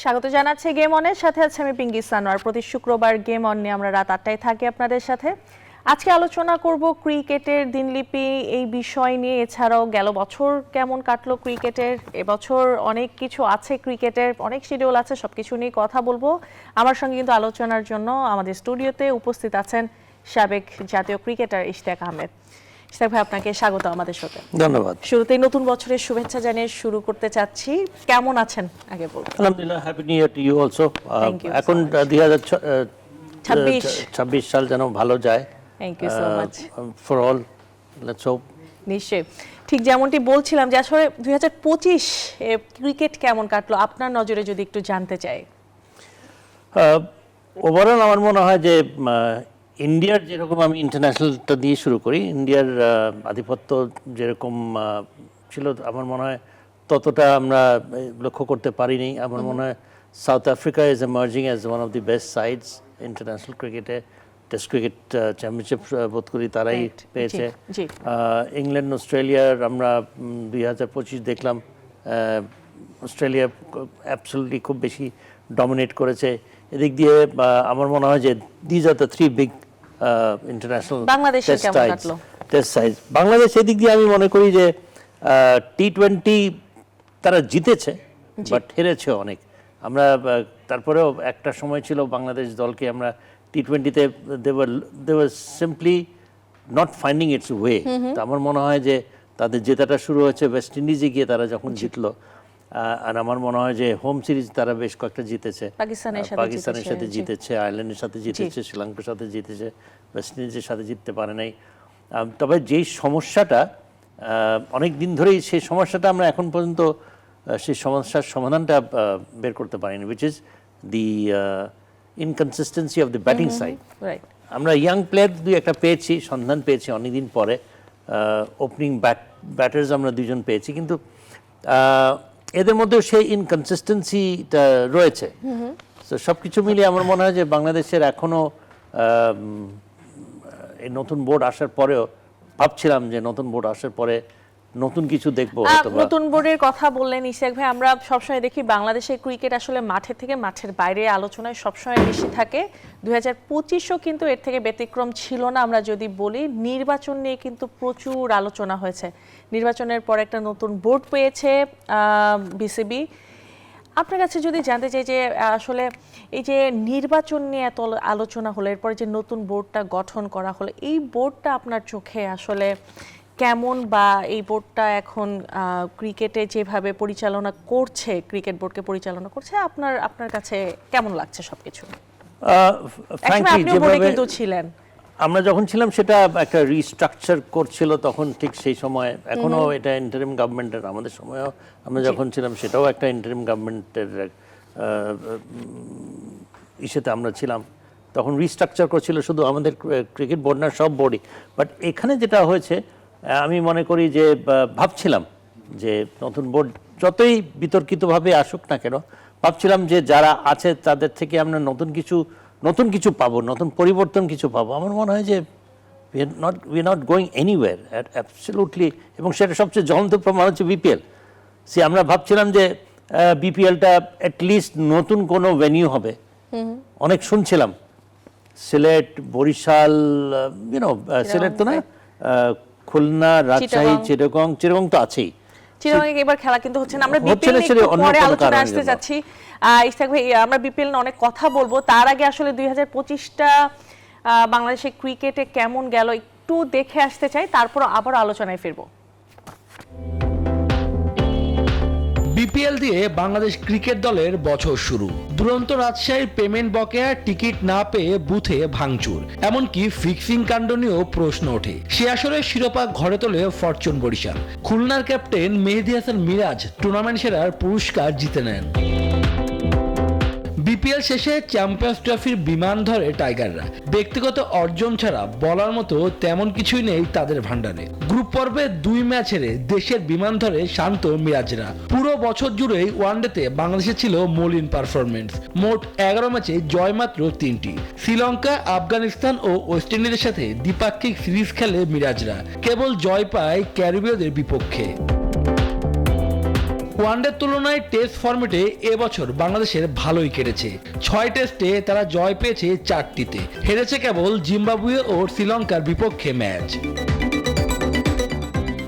স্বাগত জানাচ্ছি গেম অনের সাথে আছে আমি পিঙ্কি সানোয়ার। প্রতি শুক্রবার গেম অন নিয়ে আমরা রাত 8টায় থাকি আপনাদের সাথে। আজকে আলোচনা করব ক্রিকেটের দিনলিপি এই বিষয় নিয়ে, এছাড়াও গেল বছর কেমন কাটলো ক্রিকেটের, এবছর অনেক কিছু আছে, ক্রিকেটের অনেক শিডিউল আছে, সবকিছু নিয়ে কথা বলবো। আমার সঙ্গে কিন্তু আলোচনার জন্য আমাদের স্টুডিওতে উপস্থিত আছেন সাবেক জাতীয় ক্রিকেটার ইশতিয়াক আহমেদ। ইশতিয়াক ভাই, আপনাকে স্বাগত আমাদের সাথে। ধন্যবাদ। শুরুতেই নতুন বছরের শুভেচ্ছা জানিয়ে শুরু করতে চাচ্ছি। কেমন আছেন আগে বলুন। আলহামদুলিল্লাহ, happy new year to you also. Thank you এখন so much. 2026 সাল যেন ভালো যায়। Thank you so much for all, let's hope. নিশ্চয়ই। ঠিক যেমনটি বলছিলাম যে আসলে 2025 ক্রিকেট কেমন কাটলো আপনার নজরে যদি একটু জানতে চাই। ওভারঅল আমার মনে হয় যে ইন্ডিয়ার যেরকম, আমি ইন্টারন্যাশনালটা দিয়ে শুরু করি, ইন্ডিয়ার আধিপত্য যেরকম ছিল আমার মনে হয় ততটা আমরা লক্ষ্য করতে পারিনি। আমার মনে হয় south Africa is emerging as one of the best sides international ক্রিকেটে। টেস্ট ক্রিকেট চ্যাম্পিয়নশিপ বোধ করি তারাই পেয়েছে। ইংল্যান্ড অস্ট্রেলিয়ার আমরা 2025 দেখলাম, অস্ট্রেলিয়া অ্যাবসলিউটলি খুব বেশি ডমিনেট করেছে। এদিক দিয়ে আমার মনে হয় যে these are the three big international test size. Bangladesh এদিক দিয়ে আমি মনে করি যে টি-20 তারা জিতেছে, বাট হেরেছে অনেক। আমরা তারপরেও একটা সময় ছিল বাংলাদেশ দলকে আমরা টি-20তে they were simply not finding its way. তো আমার মনে হয় যে তাদের জেতাটা শুরু হয়েছে ওয়েস্ট ইন্ডিজে গিয়ে, তারা যখন জিতলো। আর আমার মনে হয় যে হোম সিরিজ তারা বেশ কয়েকটা জিতেছে, পাকিস্তানের সাথে জিতেছে, আয়ারল্যান্ডের সাথে জিতেছে, শ্রীলঙ্কার সাথে জিতেছে, ওয়েস্ট ইন্ডিজের সাথে জিততে পারে নাই। তবে যেই সমস্যাটা অনেক দিন ধরেই, সেই সমস্যাটা আমরা এখন পর্যন্ত সেই সমস্যার সমাধানটা বের করতে পারিনি, which is the inconsistency of the batting side. আমরা ইয়াং প্লেয়ার দুই একটা পেয়েছি, সন্ধান পেয়েছি অনেকদিন পরে। ওপেনিং ব্যাটার্স আমরা দুজন পেয়েছি, কিন্তু এদের মধ্যেও সেই ইনকনসিস্টেন্সিটা রয়েছে। তো সব কিছু মিলিয়ে আমার মনে হয় যে বাংলাদেশের এখনও এই নতুন বোর্ড আসার পরেও ভাবছিলাম যে নতুন বোর্ড আসার পরে নতুন কিছু দেখবো। নতুন বোর্ডের কথা বললেন ইশতিয়াক ভাই, আমরা সবসময় দেখি বাংলাদেশের ক্রিকেট আসলে মাঠের থেকে মাঠের বাইরে আলোচনায় সবসময় বেশি থাকে। 2025ও কিন্তু এর থেকে ব্যতিক্রম ছিল না। আমরা যদি বলি নির্বাচন নিয়ে কিন্তু প্রচুর আলোচনা হয়েছে। নির্বাচনের পর একটা নতুন বোর্ড পেয়েছে বিসিবি। আপনার কাছে যদি জানতে চাই যে আসলে এই যে নির্বাচন নিয়ে এত আলোচনা হলো, এরপরে যে নতুন বোর্ডটা গঠন করা হলো, এই বোর্ডটা আপনার চোখে আসলে কেমন, বা এই বোর্ডটা এখন ক্রিকেটে যেভাবে পরিচালনা করছে, ক্রিকেট বোর্ডকে পরিচালনা করছে, আপনার কাছে কেমন লাগছে সবকিছু? আপনিও বোর্ডে কিন্তু ছিলেন। আমরা যখন ছিলাম সেটা একটা রিস্ট্রাকচার করছিল তখন, ঠিক সেই সময়। এখনো এটা ইন্টারিম গভর্নমেন্টের, আমাদের সময়ও আমরা যখন ছিলাম সেটাও একটা ইন্টারিম গভর্নমেন্টের ইসেতে আমরা ছিলাম। তখন রিস্ট্রাকচার করছিল শুধু আমাদের ক্রিকেট বোর্ড না, সব বোর্ডই। বাট এখানে যেটা হয়েছে, আমি মনে করি যে ভাবছিলাম যে নতুন বোর্ড যতই বিতর্কিতভাবে আসুক না কেন, ভাবছিলাম যে যারা আছে তাদের থেকে আমরা নতুন কিছু পাবো, নতুন পরিবর্তন কিছু পাবো। আমার মনে হয় যে we are not going anywhere absolutely. এবং সেটা সবচেয়ে জ্বলন্ত প্রমাণ হচ্ছে বিপিএল। আমরা ভাবছিলাম যে বিপিএলটা অ্যাটলিস্ট নতুন কোনো ভেনিউ হবে। অনেক শুনছিলাম সিলেট, বরিশাল, সিলেট তো না, খুলনা, রাজশাহী, চিটাগং তো আছেই। চিটাগং এবার খেলা কিন্তু হচ্ছে না। আমরা বিপিএল নিয়ে পরে আলোচনা আসতে যাচ্ছি। ইশতিয়াক ভাই, আমরা বিপিএল নিয়ে অনেক কথা বলবো, তার আগে আসলে 2025টা বাংলাদেশের ক্রিকেটে কেমন গেল একটু দেখে আসতে চাই, তারপর আবার আলোচনায় ফিরবো। বিপিএল দিয়ে বাংলাদেশ ক্রিকেট দলের বছর শুরু। দুরন্ত রাজশাহীর পেমেন্ট বকেয়া, টিকিট না পেয়ে বুথে ভাঙচুর, এমনকি ফিক্সিং কাণ্ড নিয়েও প্রশ্ন ওঠে। সে আসলে শিরোপা ঘরে তোলে ফরচুন বরিশাল। খুলনার ক্যাপ্টেন মেহেদী হাসান মিরাজ টুর্নামেন্ট সেরার পুরস্কার জিতে নেন। বিপিএল শেষে চ্যাম্পিয়ন্স ট্রফির বিমান ধরে টাইগাররা। ব্যক্তিগত অর্জন ছাড়া বলার মতো তেমন কিছুই নেই তাদের ভান্ডারে। গ্রুপ পর্বে 2 ম্যাচ হেরে দেশের বিমান ধরে শান্ত মিরাজরা। পুরো বছর জুড়েই ওয়ানডেতে বাংলাদেশে ছিল মলিন পারফরমেন্স। মোট 11 ম্যাচে জয় মাত্র 3টি। শ্রীলঙ্কা, আফগানিস্তান ও ওয়েস্ট ইন্ডিজের সাথে দ্বিপাক্ষিক সিরিজ খেলে মিরাজরা, কেবল জয় পায় ক্যারিবীয়দের বিপক্ষে। ওয়ানডের তুলনায় টেস্ট ফরম্যাটে এবছর বাংলাদেশের ভালোই কেটেছে। 6 টেস্টে তারা জয় পেয়েছে 4টিতে, হেরেছে কেবল জিম্বাবুয়ে ও শ্রীলঙ্কার বিপক্ষে ম্যাচ।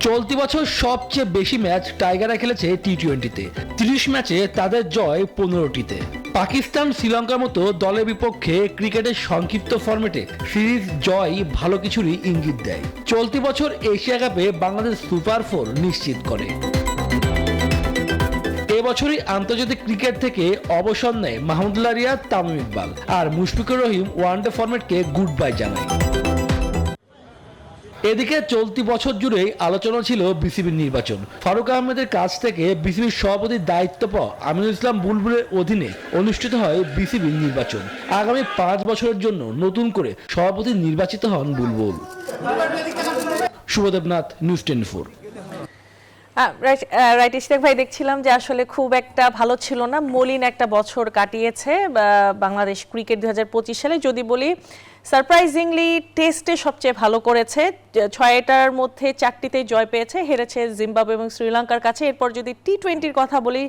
চলতি বছর সবচেয়ে বেশি ম্যাচ টাইগাররা খেলেছে টি-20-তে, 30 ম্যাচে তাদের জয় 15টিতে। পাকিস্তান শ্রীলঙ্কার মতো দলের বিপক্ষে ক্রিকেটের সংক্ষিপ্ত ফরম্যাটে সিরিজ জয় ভালো কিছুরই ইঙ্গিত দেয়। চলতি বছর এশিয়া কাপে বাংলাদেশ সুপার 4 নিশ্চিত করে। এবছরই আন্তর্জাতিক ক্রিকেট থেকে অবসর নেয় মাহমুদুল্লাহ রিয়াদ, তামিম ইকবাল, আর Mushfiqur Rahim one day ফরম্যাটকে good bye জানায়। এদিকে চলতি বছর জুড়েই আলোচনা ছিল বিসিবির নির্বাচন। ফারুক আহমেদের কাছ থেকে বিসিবির সভাপতির দায়িত্ব পাওয়া আমিনুল ইসলাম বুলবুলের অধীনে অনুষ্ঠিত হয় বিসিবির নির্বাচন। আগামী 5 বছরের জন্য নতুন করে সভাপতি নির্বাচিত হন বুলবুল। শুভদেবনাথ, নিউজ 24। রাইট ইশতিয়াক ভাই, দেখছিলাম যে আসলে খুব একটা ভালো ছিল না, মলিন একটা বছর কাটিয়েছে বাংলাদেশ ক্রিকেট 2025 সালে। যদি বলি সারপ্রাইজিংলি টেস্টে সবচেয়ে ভালো করেছে, 6টার মধ্যে 4টিতেই জয় পেয়েছে, হেরেছে জিম্বাবুয়ে এবং শ্রীলঙ্কার কাছে। এরপর যদি টি-20-র কথা বলি,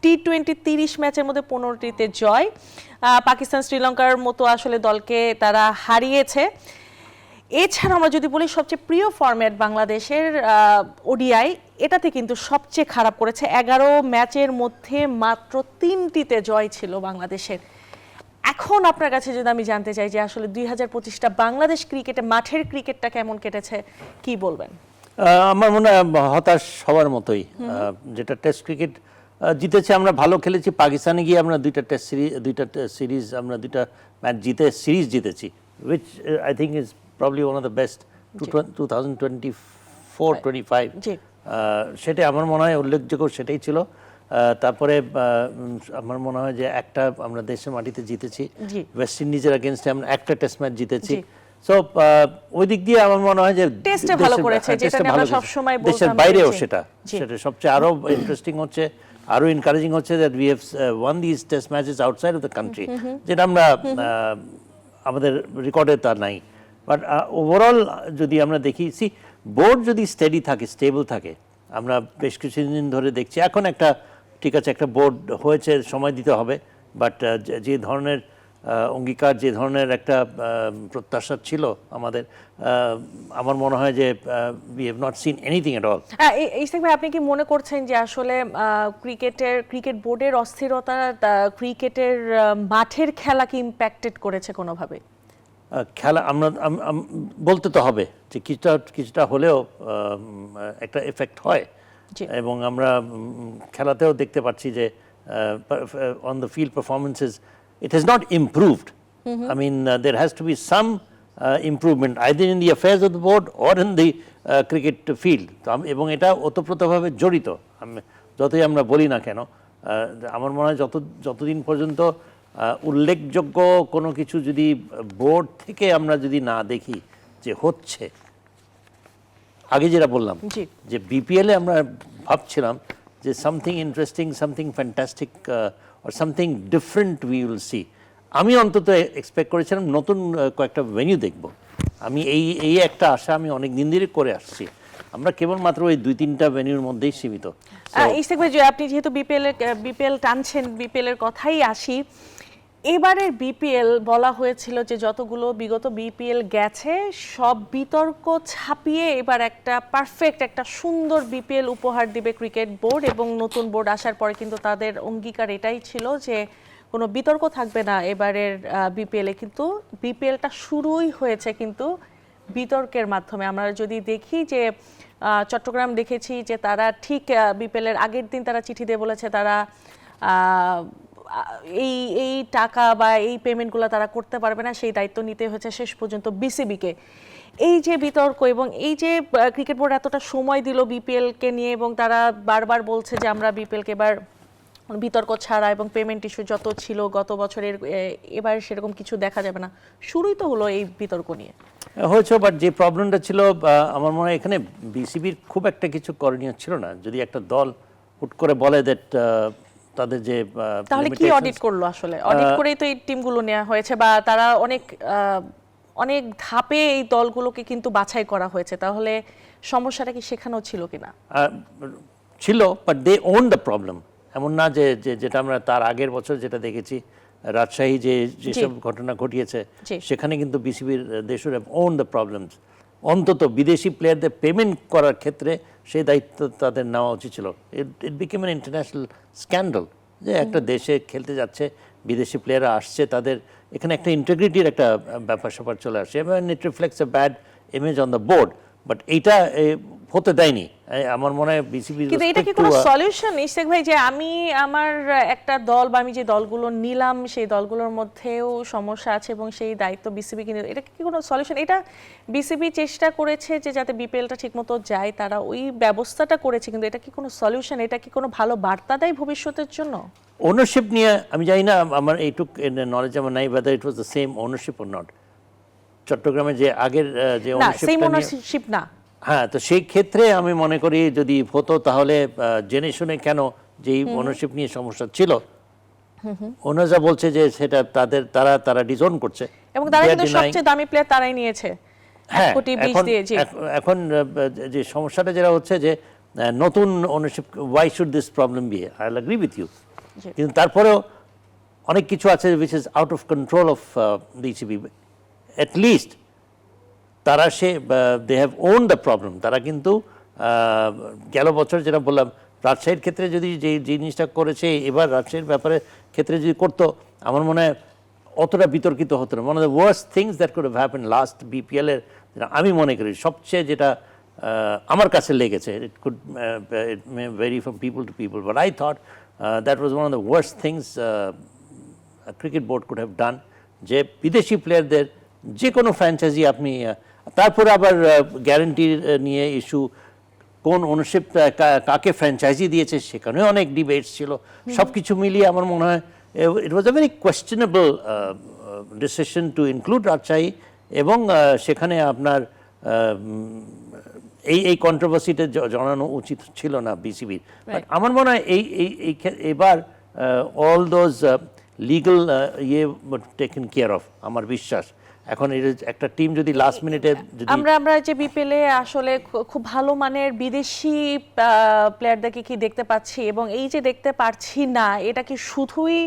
টি-20 30 ম্যাচের মধ্যে 15টিতে জয়। পাকিস্তান শ্রীলঙ্কার মতো আসলে দলকে তারা হারিয়েছে। এছাড়া আমরা যদি বলি সবচেয়ে প্রিয় ফরম্যাট বাংলাদেশের ওডিআই, এটাতে কিন্তু সবচেয়ে খারাপ করেছে। 11 ম্যাচের মধ্যে মাত্র 3টিতে জয় ছিল বাংলাদেশের। এখন আপনার কাছে যদি আমি জানতে চাই যে আসলে 2025টা বাংলাদেশ ক্রিকেটে মাঠের ক্রিকেটটা কেমন কেটেছে, কি বলবেন? আমার মনে হয় হতাশ হওয়ার মতোই। যেটা টেস্ট ক্রিকেট জিতেছে, আমরা ভালো খেলেছি। পাকিস্তানে গিয়ে আমরা দুইটা ম্যাচ সিরিজ জিতেছি, which I think is probably one of the best 2024-25। সেটা আমার মনে হয় উল্লেখযোগ্য, সেটাই ছিল। তারপরে আমার মনে হয় যে একটা আমরা দেশের মাটিতে জিতেছি, ওয়েস্ট ইন্ডিজের এগেইনস্টে আমরা একটা টেস্ট ম্যাচ জিতেছি। সো ওই দিক দিয়ে আমার মনে হয় যে টেস্টে ভালো করেছে, যেটা আমরা সব সময় বলতাম। দেশের বাইরেও সেটা সবচেয়ে আরো ইন্টারেস্টিং হচ্ছে, আরো এনকারেজিং হচ্ছে that we have won these test matches outside of the country, যেটা আমরা আমাদের রেকর্ডে তা নাই। বাট ওভারঅল যদি আমরা দেখি, বোর্ড যদি স্টেডি থাকে, স্টেবল থাকে, আমরা বেশ কিছুদিন ধরে দেখছি। এখন একটা ঠিক আছে, একটা বোর্ড হয়েছে, সময় দিতে হবে। বাট যে ধরনের অঙ্গীকার, যে ধরনের একটা প্রত্যাশা ছিল আমাদের, আমার মনে হয় যে we have not seen anything at all। Ishtiaq ভাই, আপনি কি মনে করছেন যে আসলে ক্রিকেট বোর্ডের অস্থিরতা ক্রিকেটের মাঠের খেলাকে ইম্প্যাক্টেড করেছে কোনোভাবে? খেলা আমরা বলতে তো হবে যে কিছুটা হলেও একটা এফেক্ট হয়, এবং আমরা খেলাতেও দেখতে পাচ্ছি যে on the field performances it has not improved. I mean, there has to be some improvement either in the affairs of the board or in the cricket field. এবং এটা ওতপ্রোতভাবে জড়িত, যতই আমরা বলি না কেন। আমার মনে হয় যতদিন পর্যন্ত উল্লেখযোগ্য কোনো কিছু যদি বোর্ড থেকে আমরা যদি না দেখি যে হচ্ছে, আগে যেটা বললাম যে বিপিএলে আমরা ভাবছিলাম যে something interesting, something fantastic or something different we will see. আমি অন্তত এক্সপেক্ট করেছিলাম নতুন কয়েকটা ভেন্যু দেখব। আমি এই একটা আশা আমি অনেক দিন ধরে করে আসছি। আমরা কেবলমাত্র ওই 2-3টা ভেন্যুর মধ্যেই সীমিত। ইশতিয়াক ভাই, আপনি যেহেতু বিপিএল টানছেন, বিপিএল এর কথাই আসি। এবারের বিপিএল বলা হয়েছিল যে যতগুলো বিগত বিপিএল গেছে সব বিতর্ক ছাপিয়ে এবার একটা পারফেক্ট, একটা সুন্দর বিপিএল উপহার দিবে ক্রিকেট বোর্ড। এবং নতুন বোর্ড আসার পরে কিন্তু তাদের অঙ্গীকার এটাই ছিল যে কোনো বিতর্ক থাকবে না এবারের বিপিএলে। কিন্তু বিপিএলটা শুরুই হয়েছে কিন্তু বিতর্কের মাধ্যমে। আমরা যদি দেখি যে চট্টগ্রাম দেখেছি যে তারা ঠিক বিপিএলের আগের দিন তারা চিঠি দিয়ে বলেছে তারা এই টাকা বা এই পেমেন্টগুলো তারা করতে পারবে না, সেই দায়িত্ব নিতে হয়েছে শেষ পর্যন্ত বিসিবিকে। এই যে বিতর্ক এবং এই যে ক্রিকেট বোর্ড এতটা সময় দিল বিপিএলকে নিয়ে, এবং তারা বারবার বলছে যে আমরা বিপিএলকে এবার বিতর্ক ছাড়া এবং পেমেন্ট ইস্যু যত ছিল গত বছরের, এবার সেরকম কিছু দেখা যাবে না। শুরুই তো হলো এই বিতর্ক নিয়ে। হয়েছে, বাট যে প্রবলেমটা ছিল আমার মনে হয় এখানে বিসিবির খুব একটা কিছু করণীয় ছিল না। যদি একটা দল হুট করে বলে দ্যাট তাদের যে, তাহলে কি অডিট করলো? আসলে অডিট করেই তো এই টিমগুলো নেওয়া হয়েছে, বা তারা অনেক ধাপে এই দলগুলোকে কিন্তু বাছাই করা হয়েছে। তাহলে সমস্যাটা কি সেখানেও ছিল কিনা? ছিল, but they own the problem. এমন না যেটা আমরা তার আগের বছর যেটা দেখেছি রাজশাহী যেসব ঘটনা ঘটিয়েছে, সেখানে কিন্তু বিসিবির they should have own the problems. অন্তত বিদেশি প্লেয়ারদের পেমেন্ট করার ক্ষেত্রে সেই দায়িত্ব তাদের নেওয়া উচিত ছিল। ইট বিকেম এন ইন্টারন্যাশনাল স্ক্যান্ডাল যে একটা দেশে খেলতে যাচ্ছে, বিদেশি প্লেয়াররা আসছে, তাদের এখানে একটা ইন্টিগ্রিটির একটা ব্যাপার স্যাপার চলে আসে এবং ইট reflects a bad image on the board. But এইটা হতে দেয়নি আমার মনে হয় বিসিবি। কিন্তু এটা কি কোনো সলিউশন ইশতেক ভাই, যে আমি আমার একটা দল বা আমি যে দলগুলো নিলাম সেই দলগুলোর মধ্যেও সমস্যা আছে এবং সেই দায়িত্ব বিসিবি কিন্তু, এটা কি কোনো সলিউশন? এটা বিসিবি চেষ্টা করেছে যে যাতে বিপিএলটা ঠিকমতো যায়, তারা ওই ব্যবস্থাটা করেছে, কিন্তু এটা কি কোনো সলিউশন? এটা কি কোনো ভালো বার্তা দেয় ভবিষ্যতের জন্য? ওনারশিপ নিয়ে আমি জানি না, আমার এইটুক নলেজ আমার নাই whether it was the same ownership or not। চট্টগ্রামে যে আগের যে ওনারশিপ না, হ্যাঁ, তো সেই ক্ষেত্রে আমি মনে করি যদি হতো তাহলে জেনে শুনে কেন, যেই ওনারশিপ নিয়ে সমস্যা ছিল, ওনারা বলছে যে সেটা তারা ডিজোন করছে এবং তারা কিন্তু সবচেয়ে দামি প্লেয়ার তারাই নিয়েছে। হ্যাঁ, 1 কোটি 20 দিয়ে। এখন যে সমস্যাটা যেটা হচ্ছে যে নতুন ownership, why should this problem be, I will agree with you. কিন্তু তারপরেও অনেক কিছু আছে which is out of control of BCB। at least তারা they have owned the problem। তারা কিন্তু গেল বছর যেটা বললাম রাজশাহীর ক্ষেত্রে যদি যে জিনিসটা করেছে, এবার রাজশাহীর ব্যাপারে ক্ষেত্রে যদি করতো, আমার মনে হয় অতটা বিতর্কিত হতো না। one of the worst things that could have happened last BPL এর, আমি মনে করি সবচেয়ে যেটা আমার কাছে লেগেছে, it may vary from people to people, but I thought that was one of the worst things a cricket board could have done, যে বিদেশি প্লেয়ারদের যে কোনো ফ্র্যাঞ্চাইজি আপনি, তারপরে আবার গ্যারান্টি নিয়ে ইস্যু, কোন ওনারশিপ কাকে ফ্র্যাঞ্চাইজি দিয়েছে সেখানেও অনেক ডিবেটস ছিল। সব কিছু মিলিয়ে আমার মনে হয় it was a very questionable decision to include Rajshahi, এবং সেখানে আপনার এই কন্ট্রোভার্সিটা জানানো উচিত ছিল না বিসিবির। বাট আমার মনে হয় এবার all those legal taken care of, আমার বিশ্বাস। এখন একটা টিম যদি লাস্ট মিনিটে আমরা যে বিপিএল এ আসলে খুব ভালো মানের বিদেশি প্লেয়ারদেরকে কি দেখতে পাচ্ছি, এবং এই যে দেখতে পারছি না, এটা কি শুধুই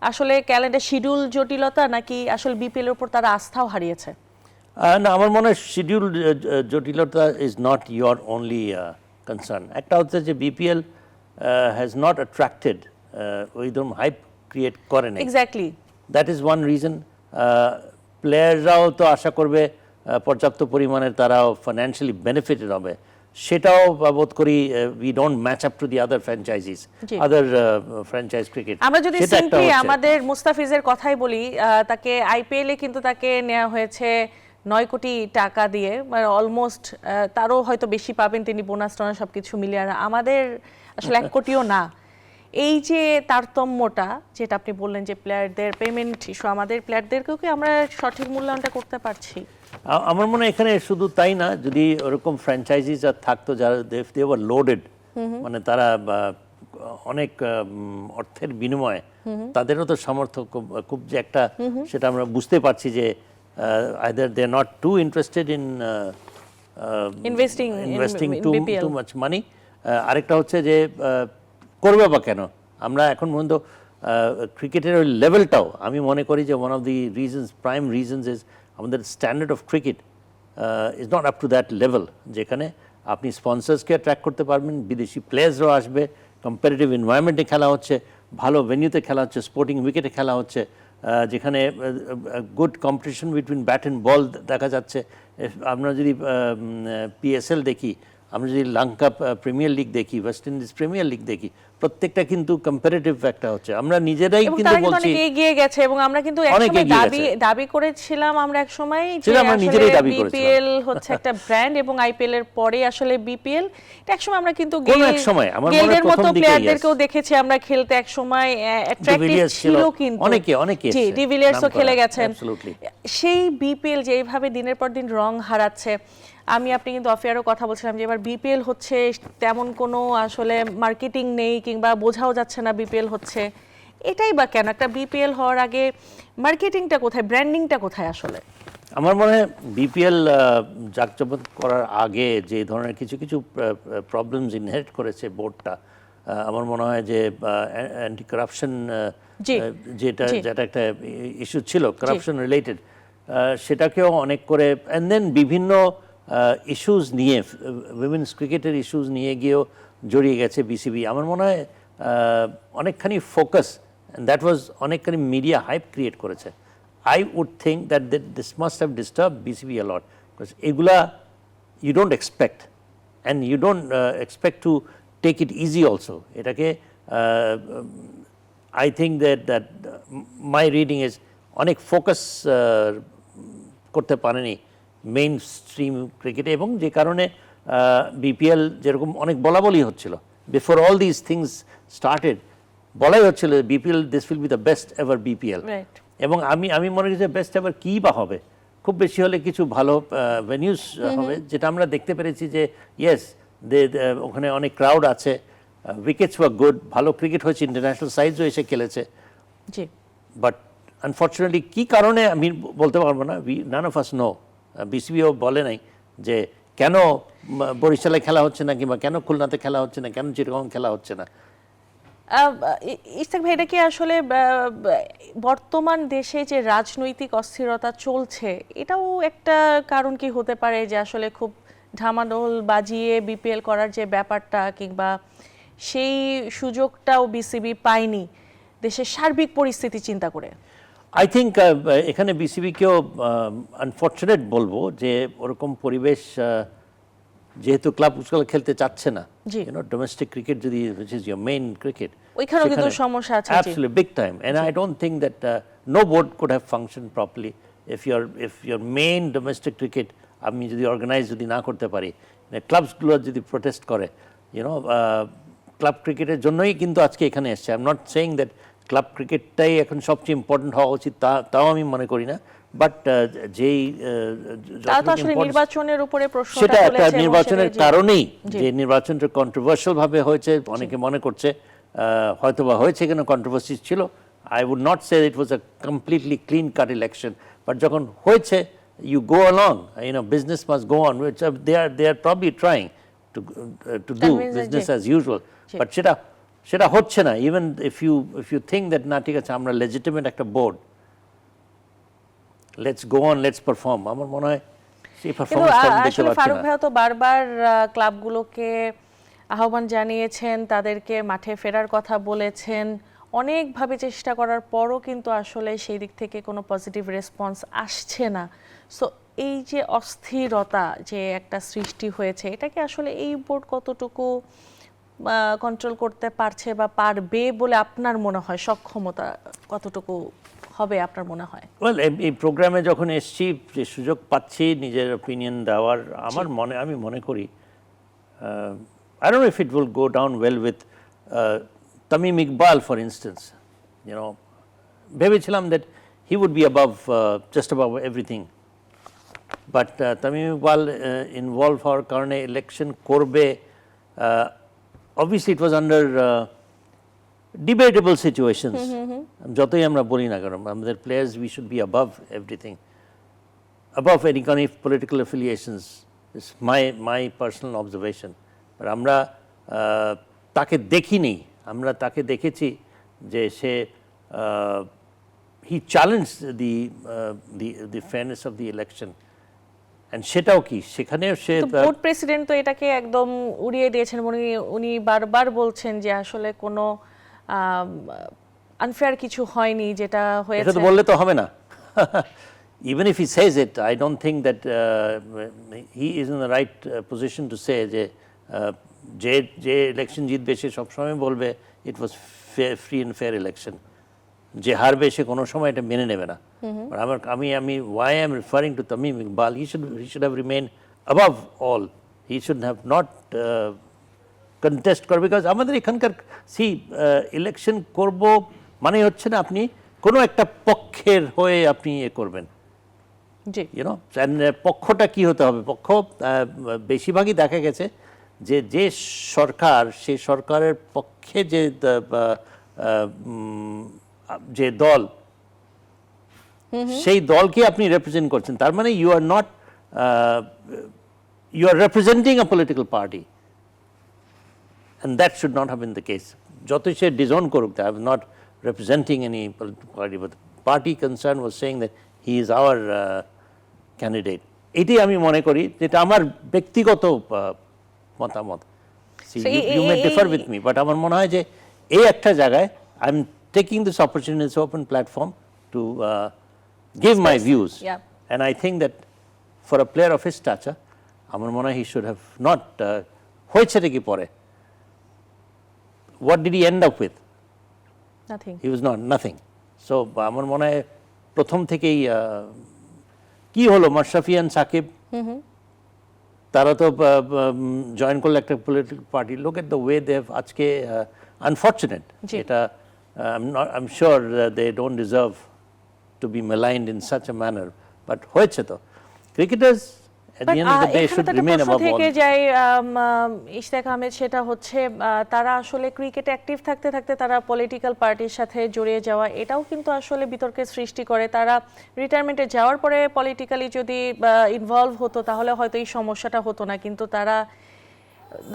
আসলে ক্যালেন্ডার শিডিউল জটিলতা, নাকি আসলে বিপিএল এর উপর তারা আস্থাও হারিয়েছে? না, আমার মনে হয় শিডিউল জটিলতা is not your only concern. একটা হচ্ছে যে বিপিএল হ্যাজ নট অ্যাট্রাক্টেড, ওই ধরুন হাইপ ক্রিয়েট করে না। Exactly, that is one reason. প্লেয়াররাও তো আশা করবে পর্যাপ্ত পরিমাণের তারাও ফাইন্যান্সিয়ালি বেনিফিটেড হবে, সেটাও বোধ করি we don't match up to the other franchises, other franchise cricket. আমরা যদি সিম্পলি আমাদের মুস্তাফিজের কথাই বলি, তাকে আইপিএল এ কিন্তু তাকে নেওয়া হয়েছে 9 কোটি টাকা দিয়ে, মানে অলমোস্ট তারও হয়তো বেশি পাবেন তিনি বোনাস টোনাস সবকিছু মিলিয়ে। আর আমাদের আসলে 1 কোটিও না। এই যে তারতম্যটা যেটা আপনি বললেন যে প্লেয়ারদের পেমেন্ট ইস্যু, আমাদের প্লেয়ারদেরকেও কি আমরা সঠিক মূল্যায়নটা করতে পারছি? আমার মনে হয় এখানে শুধু তাই না, যদি ওরকম ফ্র্যাঞ্চাইজিস আর থাকতো যারা দে ওয়ার লোডেড, মানে তারা অনেক অর্থের বিনিময়ে, তাদেরও তো সামর্থ্য খুব যে একটা, সেটা আমরা বুঝতে পারছি যে either they are not too interested in investing too much money। আরেকটা হচ্ছে যে করবে বা কেন, আমরা এখন পর্যন্ত ক্রিকেটের ওই লেভেলটাও আমি মনে করি যে one of the reasons, prime reasons is আমাদের standard of cricket is not up to that level, যেখানে আপনি স্পন্সার্সকে অ্যাট্রাক্ট করতে পারবেন, বিদেশি প্লেয়ার্সরাও আসবে, কম্পারেটিভ এনভায়রনমেন্টে খেলা হচ্ছে, ভালো ভেন্যুতে খেলা হচ্ছে, স্পোর্টিং উইকেটে খেলা হচ্ছে, যেখানে good competition between bat and ball দেখা যাচ্ছে। আমরা যদি পিএসএল দেখি, আমরা যদি লঙ্কা প্রিমিয়ার লিগ দেখি, ওয়েস্ট ইন্ডিজ প্রিমিয়ার লিগ দেখি, প্রত্যেকটা কিন্তু কম্পারেটিভ একটা হচ্ছে। আমরা নিজেরাই কিন্তু বলছি অনেক এগিয়ে গেছে, এবং আমরা কিন্তু একসময় দাবি করেছিলাম, আমরা একসময় যে বিপিএল হচ্ছে একটা ব্র্যান্ড, এবং আইপিএল এর পরে আসলে বিপিএল, এটা একসময় আমরা কিন্তু গেইলের মতো প্লেয়ারদেরকেও দেখেছি আমরা খেলতে, একসময় অ্যাট্রাক্টিভ ছিল, কিন্তু অনেকে জি ডিভিলিয়ার্সও খেলে গেছেন। সেই বিপিএল যে এইভাবে দিনের পর দিন রং হারাচ্ছে, আপনি কিন্তু অফেয়ারও কথা বলছিলাম যে এবার বিপিএল হচ্ছে তেমন কোনো আসলে মার্কেটিং নেই, কিংবা বোঝাও যাচ্ছে না বিপিএল হচ্ছে, এটাই বা কেন? একটা বিপিএল হওয়ার আগে মার্কেটিংটা কোথায়, ব্র্যান্ডিংটা কোথায় আসলে? আমার মনে হয় বিপিএল জাকজমক করার আগে যে ধরনের কিছু কিছু প্রবলেমস ইনহেরিট করেছে বোর্ডটা, আমার মনে হয় যে অ্যান্টি কারাপশন জি, যেটা জি। যেটা একটা ইস্যু ছিল কারাপশন রিলেটেড, সেটাকেও অনেক করে অ্যান্ড দেন বিভিন্ন ইস্যুস নিয়ে উইমেন্স ক্রিকেটের ইস্যুস নিয়ে গিয়েও জড়িয়ে গেছে বিসিবি। আমার মনে হয় অনেকখানি ফোকাস, দ্যাট ওয়াজ অনেকখানি মিডিয়া হাইপ ক্রিয়েট করেছে। I would think that this must have disturbed BCB a lot, because egula you don't expect, and you don't expect to take it easy also. Etake I think that my reading is onek focus korte pareni main stream ক্রিকেটে, এবং যে কারণে BPL যেরকম অনেক বলাবলি হচ্ছিল before all this things started, বলাই হচ্ছিল BPL this will be the best ever BPL. Right. এবং আমি মনে করি যে বেস্ট এভার কী বা হবে, খুব বেশি হলে কিছু ভালো ভেনিউস হবে, যেটা আমরা দেখতে পেরেছি যে ইয়েস ওখানে অনেক ক্রাউড আছে, উইকেটস ওয়ার গুড, ভালো ক্রিকেট হয়েছে, ইন্টারন্যাশনাল সাইজও এসে খেলেছে। জি। বাট আনফর্চুনেটলি কী কারণে আমি বলতে পারবো না, নান অফ আস নো, বিসিবিও বলে নাই যে কেন বরিশালে খেলা হচ্ছে না, কিংবা কেন খুলনাতে খেলা হচ্ছে না, কেন চিটাগং খেলা হচ্ছে না। ইশতাক ভাই, এটা কি আসলে বর্তমান দেশে যে রাজনৈতিক অস্থিরতা চলছে এটাও একটা কারণ কি হতে পারে, যে আসলে খুব ঢামাডোল বাজিয়ে বিপিএল করার যে ব্যাপারটা, কিংবা সেই সুযোগটাও বিসিবি পায়নি দেশের সার্বিক পরিস্থিতি চিন্তা করে? আই থিঙ্ক এখানে বিসিবিকেও আনফর্চুনেট বলবো যে ওরকম পরিবেশ, যেহেতু ক্লাব খেলতে চাচ্ছে না, জি। ডোমেস্টিক ক্রিকেট যদি which is your main cricket, ওইখানেও কিন্তু সমস্যা আছে। জি। absolutely big time, and I don't think that no board could have functioned properly if your main domestic cricket আমি যদি অর্গানাইজ যদি না করতে পারি, ক্লাবসগুলো যদি প্রোটেস্ট করে, ক্লাব ক্রিকেটের জন্যই কিন্তু আজকে এখানে এসছে। I am not saying that club ক্রিকেটটাই এখন সবচেয়ে ইম্পর্টেন্ট হওয়া উচিত, তাও আমি মনে করি না, বাট যেই তাও তো আসলে নির্বাচনের উপরে প্রশ্নটা সেটা একটা তুলেছে, এবং নির্বাচনের সেটাই কারণেই জি। যে নির্বাচনটা কন্ট্রোভার্সিয়াল ভাবে হয়েছে, অনেকে মনে করছে হয়তোবা হয়েছে, কেন কন্ট্রোভার্সি ছিল। I would not say it was a completely clean cut election, but যখন হয়েছে you go along, business must go on, which they are probably trying to do Convince business G. as usual, but সেটা হচ্ছে না। even if you think that না ঠিক আছে আমরা legitimate একটা board, let's go on, let's perform, আমার মনে হয় সেই কিন্তু পারফরম্যান্সটা দেখতে আসলে পাচ্ছি ফারুক না। ভাই তো বারবার ক্লাবগুলোকে আহ্বান জানিয়েছেন, তাদেরকে মাঠে ফেরার কথা বলেছেন, অনেকভাবে চেষ্টা করার পরও কিন্তু আসলে সেই দিক থেকে কোনো পজিটিভ রেসপন্স আসছে না। সো এই যে অস্থিরতা যে একটা সৃষ্টি হয়েছে, এটাকে আসলে এই বোর্ড কতটুকু কন্ট্রোল করতে পারছে বা পারবে বলে আপনার মনে হয়? সক্ষমতা কতটুকু হবে আপনার মনে হয়? ওয়েল, এই প্রোগ্রামে যখন এসছি, যে সুযোগ পাচ্ছি নিজের অপিনিয়ন দেওয়ার, আমি মনে করি I don't know if it will go down well with Tamim Iqbal, for instance. ভেবেছিলাম that he would be above, just above everything. But Tamim Iqbal involved হওয়ার কারণে ইলেকশন করবে, obviously it was under debatable situations. যতই আমরা বলি না কেন, আমাদের players, we should be above everything, above any kind of political affiliations. It's my personal observation. But আমরা তাকে দেখিনি, আমরা তাকে দেখেছি যে সে he challenged the fairness of the election, and সেটাও কি সেখানেও সে বোর্ড প্রেসিডেন্ট তো এটাকে একদম উড়িয়ে দিয়েছেন। উনি বারবার বলছেন যে আসলে কোনো আনফেয়ার কিছু হয়নি যেটা এটা হয়েছে। তো বললে তো হবে না। Even if he says it, I don't think that he is in the right position to say যে ইলেকশন জিতবে সে সবসময় বলবে it was free and fair election. যে হারবে সে কোনো সময় এটা মেনে নেবে না। আমি why I am referring to Tamim Iqbal, he should have remained above all. He should have not contest করে, because আমাদের এখানকার ইলেকশন করব মানে হচ্ছে না আপনি কোনো একটা পক্ষের হয়ে আপনি করবেন, জি। পক্ষটা কি হতে হবে? পক্ষ বেশিরভাগই দেখা গেছে যে সরকার, সেই সরকারের পক্ষে যে দল, সেই দলকে আপনি রিপ্রেজেন্ট করছেন, তার মানে you are not, you are representing a political party, and that should not have been the case. যতই সে ডিজন করুক, I was not representing any political party, but the party concerned was saying that he is our candidate. এটি আমি মনে করি, যেটা আমার ব্যক্তিগত মতামত। See, you may differ with me, but আমার মনে হয় যে এই একটা জায়গায় I'm taking this opportunity, this open platform to give my views. Yeah. And I think that for a player of his stature, আমার মনে হয় he should have not হয়েছেটা কি পরে, what did he end up with? Nothing. He was nothing. So আমার মনে হয় প্রথম থেকেই কি হলো, মাশরাফি and সাকিব তারা তো জয়েন করলে একটা political party. Look at the way they have আজকে, আনফর্চুনেট, এটা I'm sure they don't deserve to be maligned in such a manner, but হয়েছে তো। Cricketers at the end of the day should remain above all. থেকে যাই ইশতিয়াক আহমেদ, সেটা হচ্ছে তারা আসলে ক্রিকেটে অ্যাক্টিভ থাকতে থাকতে তারা পলিটিক্যাল পার্টির সাথে জড়িয়ে যাওয়া, এটাও কিন্তু আসলে বিতর্কের সৃষ্টি করে। তারা রিটায়ারমেন্টে যাওয়ার পরে পলিটিক্যালি যদি ইনভলভ হতো তাহলে হয়তো এই সমস্যাটা হতো না, কিন্তু তারা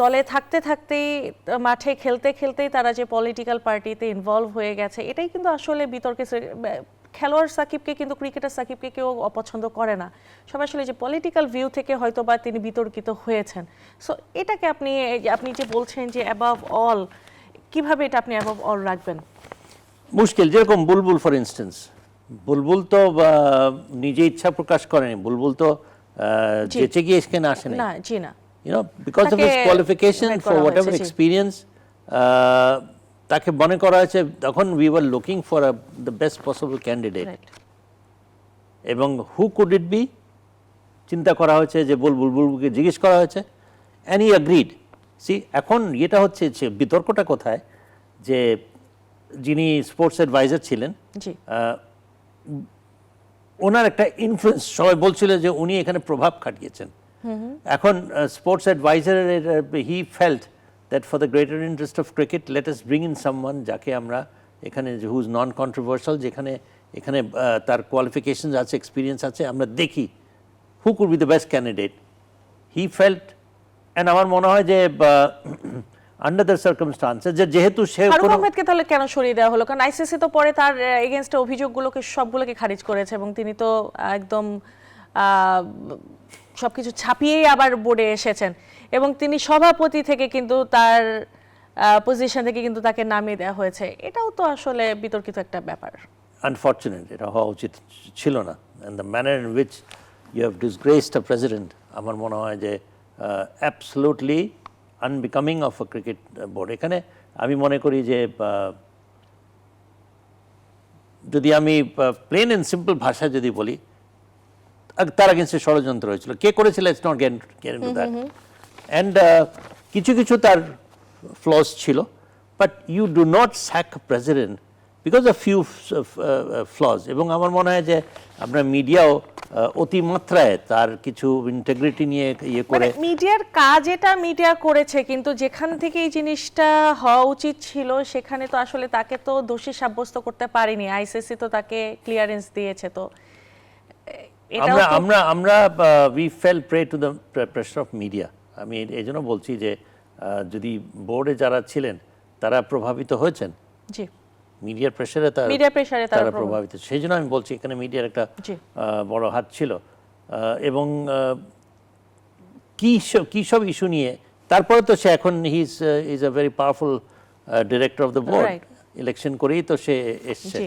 দলে থাকতে থাকতেই, মাঠে খেলতে খেলতেই তারা যে পলিটিক্যাল পার্টিতে ইনভলভ হয়ে গেছে, এটাই কিন্তু আসলে বিতর্কের। খেলোয়াড় সাকিবকে কিন্তু, ক্রিকেটার সাকিবকে কেউ অপছন্দ করে না, সবাই আসলে যে পলিটিক্যাল ভিউ থেকে হয়তো বা তিনি বিতর্কিত হয়েছেন। সো এটাকে আপনি যে বলছেন যে অ্যাবাভ অল, কিভাবে এটা আপনি অ্যাবাভ অল রাখবেন? মুশকিল। যেরকম বুলবুল ফর ইনস্টেন্স, বুলবুল তো নিজে ইচ্ছা প্রকাশ করেনি, বুলবুল তো যেচে গিয়ে এখানে আসেনি, না, জি না, you know, because of his qualification for whatever experience, তাকে মনে করা হয়েছে তখন we were looking for the best possible candidate, এবং who could it be, চিন্তা করা হয়েছে যে বুলবুলকে জিজ্ঞেস করা হয়েছে and he agreed. See, এখন এটা হচ্ছে বিতর্কটা কোথায়, যে যিনি স্পোর্টস অ্যাডভাইজার ছিলেন, জি, ওনার একটা ইনফ্লুয়েন্স, সবাই বলছিল যে উনি এখানে প্রভাব খাটিয়েছেন। এখন স্পোর্টস অ্যাডভাইজারের he felt that for the greater interest of cricket let us bring in someone যাকে আমরা এখানে, হু ইজ নন কন্ট্রোভার্সাল, যেখানে এখানে তার কোয়ালিফিকেশনস আছে, এক্সপিরিয়েন্স আছে, আমরা দেখি who could be the best candidate. He felt, and আমার মনে হয় যে আন্ডার দ্য সার্কামস্টান্সেস, যেহেতু সে ফারুক আহমেদকে তাহলে কেন সরিয়ে দেওয়া হলো? কারণ আইসিসি তো পরে তার এগেইনস্টে অভিযোগগুলোকে সবগুলোকে খারিজ করেছে, এবং তিনি তো একদম সবকিছু ছাপিয়েই আবার বোর্ডে এসেছেন, এবং তিনি সভাপতি থেকে কিন্তু তার পজিশন থেকে কিন্তু তাকে নামিয়ে দেওয়া হয়েছে। এটাও তো আসলে বিতর্কিত একটা ব্যাপার। আনফর্চুনেট, এটা হওয়া উচিত ছিল না। And the manner in which you have disgraced a president, আমার মনে হয় যে absolutely unbecoming of a cricket board. এখানে আমি মনে করি যে যদি আমি প্লেন অ্যান্ড সিম্পল ভাষায় যদি বলি, তার এগেইনস্টে ষড়যন্ত্র হয়েছিল, কে করেছিল, it's not get into that, and কিছু কিছু তার ফ্লস ছিল, but you do not sack president because of few flaws. এবং আমার মনে হয় যে আপনার মিডিয়াও অতিমাত্রায় তার কিছু ইন্টিগ্রিটি নিয়ে ইয়ে করে, মিডিয়ার কাজ এটা মিডিয়া করেছে, কিন্তু যেখান থেকে এই জিনিসটা হওয়া উচিত ছিল সেখানে তো আসলে তাকে তো দোষী সাব্যস্ত করতে পারেনি, আইসিসি তো তাকে ক্লিয়ারেন্স দিয়েছে। তো আমরা we fell prey to the pressure of media. আমি এই জন্য বলছি যে যদি বোর্ডে যারা ছিলেন তারা প্রভাবিত হয়েছেন, জি, মিডিয়ার প্রেশারে তারা প্রভাবিত, সেই জন্য আমি বলছি এখানে মিডিয়ার একটা বড় হাত ছিল। এবং কি সব ইস্যু নিয়ে, তারপরে তো সে এখন he is a very powerful director of the board, election করেই তো সে এসছে।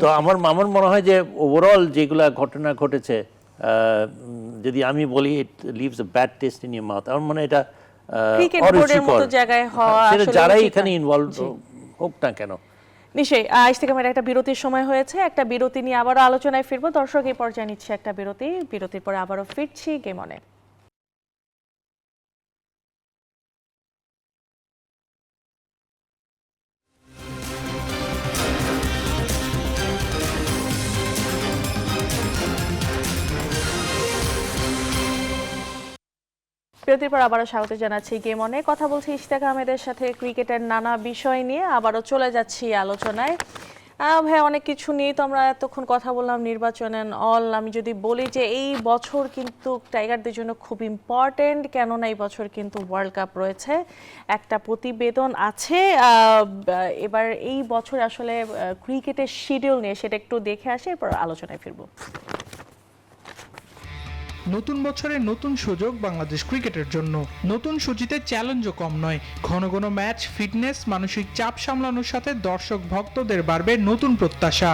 তো আমার মনে হয় যে ওভারঅল যেগুলা ঘটনা ঘটেছে, যদি আমি বলি it leaves a bad taste in your mouth, আমার মনে হয় এটা অরুচিকর। সেটা যারাই এখানে ইনভলভ হোক না কেন। নিশ্চয়ই। ইশতিয়াক আহমেদ, একটা বিরতির সময় হয়েছে, একটা বিরতি নিয়ে আবারও আলোচনায় ফিরবো। দর্শক, এই পর্যায়ে নিচ্ছে একটা বিরতির পরে আবারও ফিরছি গেম অনে। বিরতির পর আবারও স্বাগত জানাচ্ছি গেম অনে। কথা বলছি ইশতিয়াক আহমেদের সাথে ক্রিকেটের নানা বিষয় নিয়ে, আবারও চলে যাচ্ছি আলোচনায়। ভাই অনেক কিছু নিয়ে তো আমরা এতক্ষণ কথা বললাম, নির্বাচন অ্যান্ড অল। আমি যদি বলি যে এই বছর কিন্তু টাইগারদের জন্য খুব ইম্পর্টেন্ট, কেননা এই বছর কিন্তু ওয়ার্ল্ড কাপ রয়েছে। একটা প্রতিবেদন আছে এবার এই বছর আসলে ক্রিকেটের শিডিউল নিয়ে, সেটা একটু দেখে আসি, এরপর আলোচনায় ফিরবো। নতুন বছরে নতুন সুযোগ বাংলাদেশ ক্রিকেটের জন্য। নতুন সূচিতে চ্যালেঞ্জও কম নয়। ঘন ঘন ম্যাচ, ফিটনেস, মানসিক চাপ সামলানোর সাথে দর্শক ভক্তদের বাড়বে নতুন প্রত্যাশা।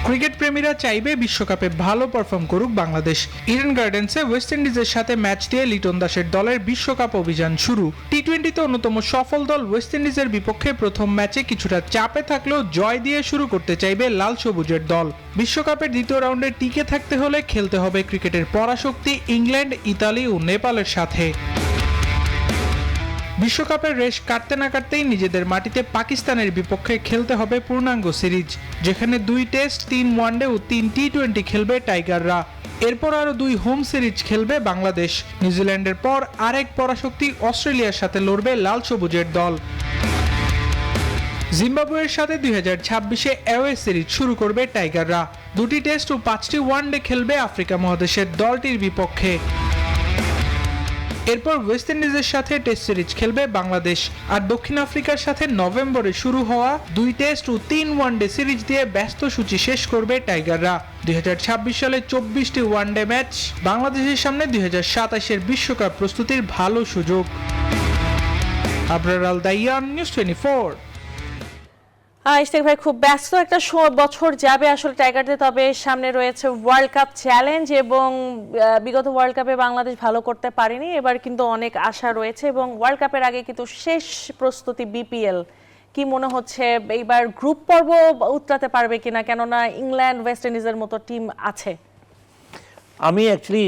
ক্রিকেট প্রেমীরা চাইবে বিশ্বকাপে ভালো পারফর্ম করুক বাংলাদেশ। ইডেন গার্ডেন্সে ওয়েস্ট ইন্ডিজের সাথে ম্যাচ দিয়ে লিটন দাসের দলের বিশ্বকাপ অভিযান শুরু। টি-20তে অন্যতম সফল দল ওয়েস্ট ইন্ডিজের বিপক্ষে প্রথম ম্যাচে কিছুটা চাপে থাকলেও জয় দিয়ে শুরু করতে চাইবে লাল সবুজের দল। বিশ্বকাপের দ্বিতীয় রাউন্ডে টিকে থাকতে হলে খেলতে হবে ক্রিকেটের পরাশক্তি ইংল্যান্ড, ইতালি ও নেপালের সাথে। বিশ্বকাপের রেশ কাটতে না কাটতেই নিজেদের মাটিতে পাকিস্তানের বিপক্ষে খেলতে হবে পূর্ণাঙ্গ সিরিজ, যেখানে 2 টেস্ট, 3 ওয়ানডে ও 3 টি-20 খেলবে টাইগাররা। এরপর আরও 2 হোম সিরিজ খেলবে বাংলাদেশ। নিউজিল্যান্ডের পর আরেক পরাশক্তি অস্ট্রেলিয়ার সাথে লড়বে লাল সবুজের দল। জিম্বাবুয়ের সাথে 2026-এ অ্যাওয়ে সিরিজ শুরু করবে টাইগাররা। 2টি টেস্ট ও 5টি ওয়ানডে খেলবে আফ্রিকা মহাদেশের দলটির বিপক্ষে। এরপর ওয়েস্ট ইন্ডিজের সাথে টেস্ট সিরিজ খেলবে বাংলাদেশ। আর দক্ষিণ আফ্রিকার সাথে নভেম্বরে শুরু হওয়া 2 টেস্ট ও 3 ওয়ানডে সিরিজ দিয়ে ব্যস্ত সূচি শেষ করবে টাইগাররা। 2026 সালে 24টি ওয়ানডে ম্যাচ বাংলাদেশের সামনে 2027-এর বিশ্বকাপ প্রস্তুতির ভালো সুযোগ। আবরার আল দাইয়ান, নিউজ 24। ইশতিয়াক ভাই, খুব ব্যস্ত একটা বছর যাবে আসলে টাইগারদের, তবে সামনে রয়েছে ওয়ার্ল্ড কাপ চ্যালেঞ্জ এবং বিগত ওয়ার্ল্ড কাপে বাংলাদেশ ভালো করতে পারেনি, এবার কিন্তু অনেক আশা রয়েছে এবং ওয়ার্ল্ড কাপের আগে কিন্তু শেষ প্রস্তুতি বিপিএল। কি মনে হচ্ছে এইবার গ্রুপ পর্ব উতরাতে পারবে কিনা, কেননা ইংল্যান্ড, ওয়েস্ট ইন্ডিজের মতো টিম আছে? আমি অ্যাকচুয়ালি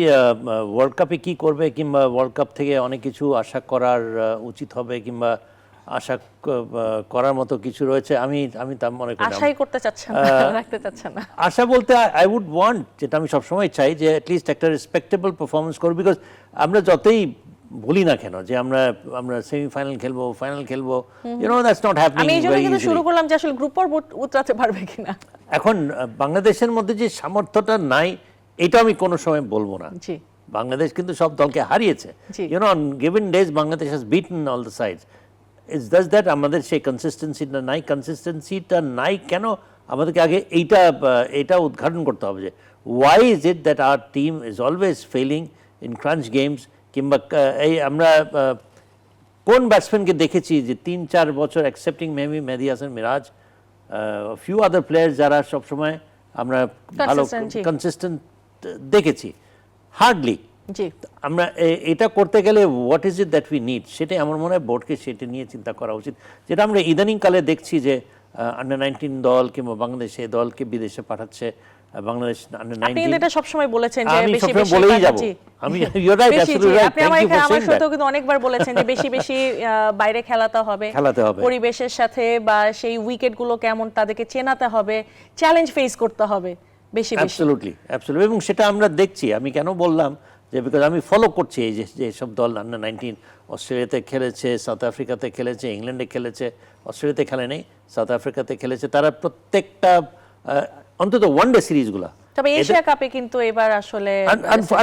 ওয়ার্ল্ড কাপে কি করবে কিংবা ওয়ার্ল্ড কাপ থেকে অনেক কিছু আশা করার উচিত হবে কিংবা আশা করার মতো কিছু রয়েছে, আমি তা মনে করি আশাই করতে চাচ্ছেন না, রাখতে চাচ্ছেন না। আশা বলতে আই উড ওয়ান্ট, যেটা আমি সবসময় চাই, যে অ্যাটলিস্ট একটা রেসপেক্টেবল পারফরমেন্স করবো। বিকজ আমরা যতই বলি না কেন যে আমরা সেমিফাইনাল খেলবো, ফাইনাল খেলবো, you know that's not happening. আমি এই জন্য কিন্তু শুরু করলাম যে আসলে গ্রুপ পর্ব উতরাতে পারবে কিনা। এখন বাংলাদেশের মধ্যে যে সামর্থ্যটা নাই, এটা আমি কোনো সময় বলবো না। জি, বাংলাদেশ কিন্তু সব দলকে হারিয়েছে। You know, on given days Bangladesh has beaten all the sides. It's just that আমাদের সেই কনসিস্টেন্সিটা নাই। কনসিস্টেন্সিটা নাই কেন, আমাদেরকে আগে এইটা উদ্ঘাটন করতে হবে যে why is it that our team is always failing in crunch games. কিংবা এই আমরা কোন ব্যাটসম্যানকে দেখেছি যে 3-4 বছর, accepting maybe Mehedi Hasan Miraz, few other players যারা সবসময় আমরা ভালো কনসিস্টেন্ট দেখেছি? হার্ডলি। জি, আমরা এটা করতে গেলে what is it that we need, সেটাই আমার মনে হয় বোর্ডকে সেটা নিয়ে চিন্তা করা উচিত। যেটা আমরা ইদানিং কালে দেখছি যে আন্ডার-19 দল কিংবা বাংলাদেশে দলকে বিদেশে পাঠাচ্ছে বাংলাদেশ আন্ডার-19। আপনি এটা সবসময় বলেছেন যে আমি বেশি সবসময় বেশি বলেই যাব। আমি you are right, absolutely right, আপনি থ্যাংক ইউ ফর আমার সেইং সাথেও দ্যাট। কিন্তু অনেকবার বলেছেন যে বেশি বেশি বাইরে খেলাতে হবে, পরিবেশের সাথে বা সেই উইকেটগুলো কেমন তাদেরকে চেনাতে হবে, চ্যালেঞ্জ ফেস করতে হবে বেশি বেশি। Absolutely, absolutely. এবং সেটা আমরা দেখছি। আমি কেন বললাম যে বিকজ আমি ফলো করছি এই যে সব দল আন্ডার-19 অস্ট্রেলিয়াতে খেলেছে, সাউথ আফ্রিকাতে খেলেছে, ইংল্যান্ডে খেলেছে, অস্ট্রেলিয়াতে খেলে নেই, সাউথ আফ্রিকাতে খেলেছে, তারা প্রত্যেকটা অন্তত ওয়ানডে সিরিজগুলো। তবে এশিয়া কাপে কিন্তু এবার আসলে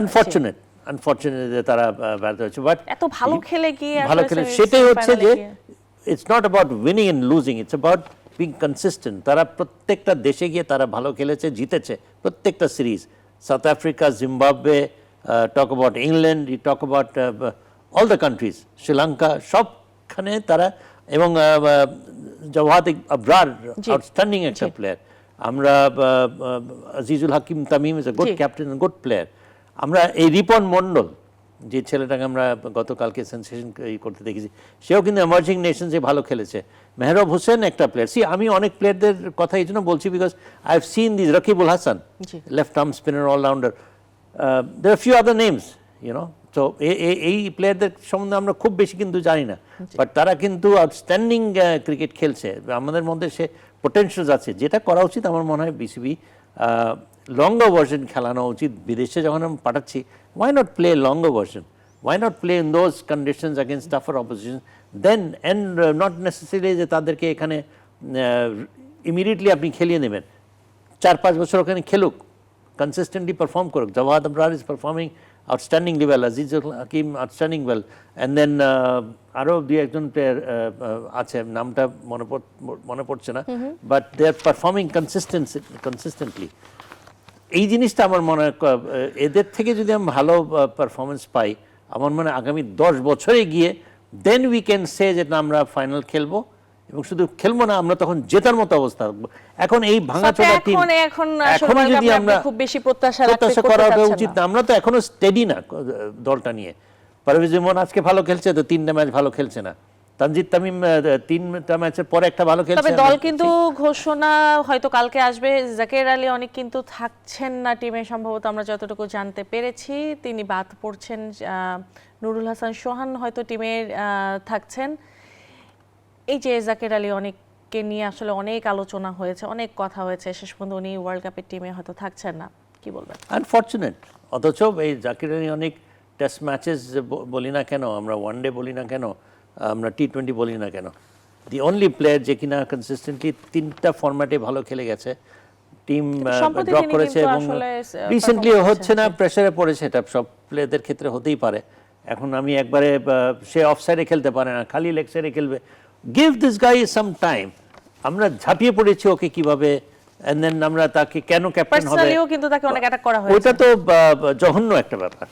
আনফরচুনেট তারা ব্যর্থ হয়েছে। বাট এত ভালো খেলে গিয়ে ভালো খেলে সেটাই হচ্ছে যে it's not about winning and losing, it's about being consistent. তারা প্রত্যেকটা দেশে গিয়ে তারা ভালো খেলেছে, জিতেছে প্রত্যেকটা series. South Africa, Zimbabwe, talk about England, you talk about all the countries, Sri Lanka, সবখানে তারা, এবং জওয়াদ আবরার আউটস্ট্যান্ডিং একটা প্লেয়ার। আমরা Azizul Hakim Tamim is a good captain, good player. আমরা এই রিপন মন্ডল যে ছেলেটাকে আমরা গতকালকে সেন্সেশন করতে দেখেছি, সেও কিন্তু এমার্জিং নেশনসে ভালো খেলেছে। মেহরব হোসেন একটা প্লেয়ার। আমি অনেক প্লেয়ারদের কথা এই জন্য বলছি because I have seen this Rakibul Hasan, left arm spinner, allrounder. There are a few other names, you know. So এই প্লেয়ারদের সম্বন্ধে আমরা খুব বেশি কিন্তু জানি না, বাট তারা কিন্তু আউটস্ট্যান্ডিং ক্রিকেট খেলছে। আমাদের মধ্যে সে পোটেনশিয়াল আছে। যেটা করা উচিত আমার মনে হয় বিসিবি লঙ্গার ভার্সন খেলানো উচিত। বিদেশে যখন আমরা পাঠাচ্ছি, why not play longer version? Why not play in those conditions against tougher opposition? Then and not necessarily যে তাদেরকে এখানে ইমিডিয়েটলি আপনি খেলিয়ে নেবেন, 4-5 বছর ওখানে খেলুক, কনসিস্টেন্টলি পারফর্ম করুক। Jawad Abrar is performing outstandingly well, Azizul Hakim outstanding well, and then আরও দুই একজন প্লেয়ার আছে, নামটা মনে পড়ছে না, but they are performing consistently. এই জিনিসটা আমার মনে হয় এদের থেকে যদি আমি ভালো পারফরমেন্স পাই, আমার মনে হয় আগামী 10 বছরে গিয়ে দেন উই ক্যান সে যে না আমরা ফাইনাল খেলবো, এবং শুধু খেলবো না, আমরা তখন জেতার মতো অবস্থা থাকবো। এখন এই ভাঙাচোরা টিম এখন এখনো যদি আমরা খুব বেশি প্রত্যাশা করা উচিত না, আমরা তো এখনো স্টেডি না দলটা নিয়ে। পারভেজ ইমন আজকে ভালো খেলছে তো 3টা ম্যাচ ভালো খেলছে না, তানজিদ তামিম 3টা ম্যাচের পরে একটা ভালো খেলছে। তবে দল কিন্তু ঘোষণা হয়তো কালকে আসবে। জাকের আলী অনেক কিন্তু থাকছেন না টিমে, সম্ভবত আমরা যতটুকু জানতে পেরেছি তিনি বাদ পড়ছেন। নুরুল হাসান সোহান হয়তো টিমে থাকছেন। এই যে জাকের আলী অনেককে নিয়ে আসলে অনেক আলোচনা হয়েছে, অনেক কথা হয়েছে, শেষ পর্যন্ত উনি ওয়ার্ল্ড কাপের টিমে হয়তো থাকছেন না, কি বলবেন? আনফর্চুনেট। অথচ এই জাকির আলী অনেক টেস্ট ম্যাচেস বলি না কেন, আমরা ওয়ানডে বলি না কেন, আমরা টি20 বলি না কেন, দি অনলি প্লেয়ার যে কিনা কনসিস্টেন্টলি 3টা ফরম্যাটে ভালো খেলে গেছে, টিম ড্র করেছে, এবং রিসেন্টলি হচ্ছে না, প্রেসারে পড়েছে। এটা সব প্লেয়ারদের ক্ষেত্রে হতেই পারে। এখন আমি একবারে সে অফসাইডে খেলতে পারে না, খালি লেগ সাইডে খেলবে, give this guy some time. আমরা ঝাঁপিয়ে পড়েছি ওকে কিভাবে, এন্ড দেন আমরা তাকে কেন ক্যাপ্টেন হবে, পার্সোনালিও কিন্তু তাকে অনেক অ্যাটাক করা হয়েছে। ওটা তো জঘন্য একটা ব্যাপার।